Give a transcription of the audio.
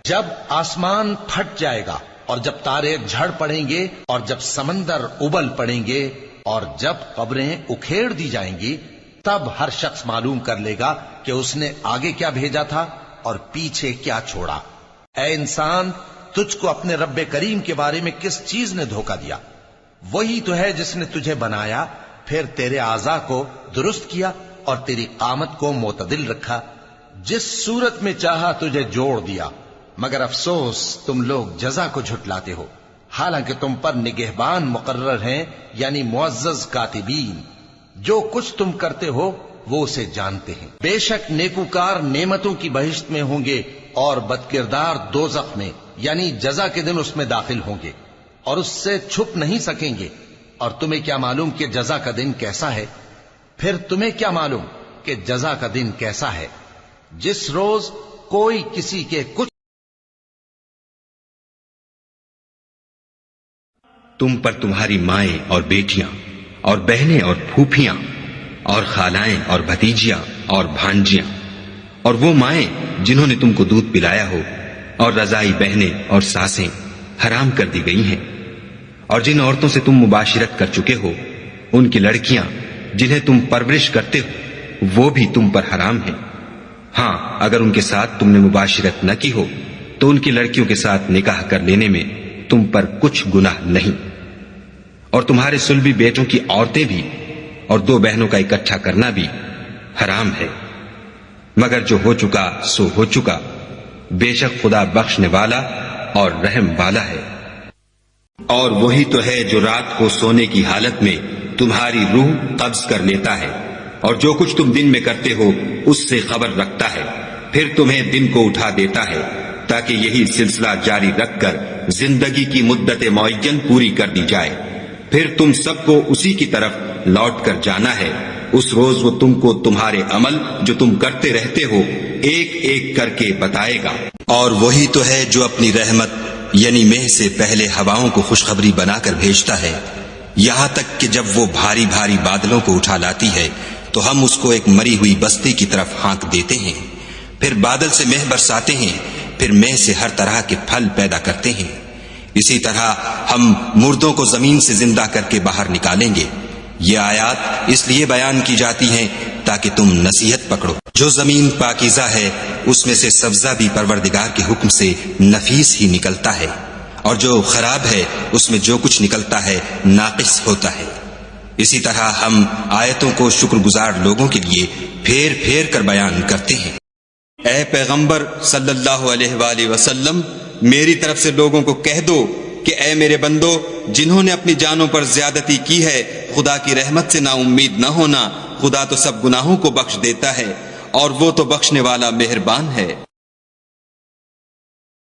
جب آسمان پھٹ جائے گا اور جب تارے جھڑ پڑیں گے اور جب سمندر ابل پڑیں گے اور جب قبریں اکھیڑ دی جائیں گی، تب ہر شخص معلوم کر لے گا کہ اس نے آگے کیا بھیجا تھا اور پیچھے کیا چھوڑا۔ اے انسان، تجھ کو اپنے رب کریم کے بارے میں کس چیز نے دھوکہ دیا؟ وہی تو ہے جس نے تجھے بنایا، پھر تیرے اعضاء کو درست کیا اور تیری قامت کو معتدل رکھا، جس صورت میں چاہا تجھے جوڑ دیا۔ مگر افسوس تم لوگ جزا کو جھٹلاتے ہو، حالانکہ تم پر نگہبان مقرر ہیں، یعنی معزز کاتبین۔ جو کچھ تم کرتے ہو وہ اسے جانتے ہیں۔ بے شک نیکوکار نعمتوں کی بہشت میں ہوں گے اور بدکردار دوزخ میں، یعنی جزا کے دن اس میں داخل ہوں گے اور اس سے چھپ نہیں سکیں گے۔ اور تمہیں کیا معلوم کہ جزا کا دن کیسا ہے؟ پھر تمہیں کیا معلوم کہ جزا کا دن کیسا ہے، جس روز کوئی کسی کے کچھ۔ تم پر تمہاری مائیں اور بیٹیاں اور بہنیں اور پھوپھیاں اور خالائیں اور بھتیجیاں اور بھانجیاں اور وہ مائیں جنہوں نے تم کو دودھ پلایا ہو اور رضائی بہنیں اور ساسیں حرام کر دی گئی ہیں، اور جن عورتوں سے تم مباشرت کر چکے ہو ان کی لڑکیاں جنہیں تم پرورش کرتے ہو وہ بھی تم پر حرام ہیں۔ ہاں، اگر ان کے ساتھ تم نے مباشرت نہ کی ہو تو ان کی لڑکیوں کے ساتھ نکاح کر لینے میں تم پر کچھ گناہ نہیں۔ اور تمہارے صلبی بیٹوں کی عورتیں بھی اور دو بہنوں کا اکٹھا کرنا بھی حرام ہے، مگر جو ہو چکا سو ہو چکا، بے شک خدا بخشنے والا اور رحم والا ہے۔ اور وہی تو ہے جو رات کو سونے کی حالت میں تمہاری روح قبض کر لیتا ہے، اور جو کچھ تم دن میں کرتے ہو اس سے خبر رکھتا ہے، پھر تمہیں دن کو اٹھا دیتا ہے تاکہ یہی سلسلہ جاری رکھ کر زندگی کی مدت معین پوری کر دی جائے۔ پھر تم سب کو اسی کی طرف لوٹ کر جانا ہے۔ اس روز وہ تم کو تمہارے عمل جو تم کرتے رہتے ہو ایک ایک کر کے بتائے گا۔ اور وہی تو ہے جو اپنی رحمت یعنی مہ سے پہلے ہواؤں کو خوشخبری بنا کر بھیجتا ہے، یہاں تک کہ جب وہ بھاری بھاری بادلوں کو اٹھا لاتی ہے تو ہم اس کو ایک مری ہوئی بستی کی طرف ہانک دیتے ہیں، پھر بادل سے مہ برساتے ہیں، پھر مہ سے ہر طرح کے پھل پیدا کرتے ہیں۔ اسی طرح ہم مردوں کو زمین سے زندہ کر کے باہر نکالیں گے۔ یہ آیات اس لیے بیان کی جاتی ہیں تاکہ تم نصیحت پکڑو۔ جو زمین پاکیزہ ہے اس میں سے سبزہ بھی پروردگار کے حکم سے نفیس ہی نکلتا ہے، اور جو خراب ہے اس میں جو کچھ نکلتا ہے ناقص ہوتا ہے۔ اسی طرح ہم آیتوں کو شکر گزار لوگوں کے لیے پھیر پھیر کر بیان کرتے ہیں۔ اے پیغمبر صلی اللہ علیہ وآلہ وسلم، میری طرف سے لوگوں کو کہہ دو کہ اے میرے بندو، جنہوں نے اپنی جانوں پر زیادتی کی ہے خدا کی رحمت سے نا امید نہ ہونا، خدا تو سب گناہوں کو بخش دیتا ہے اور وہ تو بخشنے والا مہربان ہے۔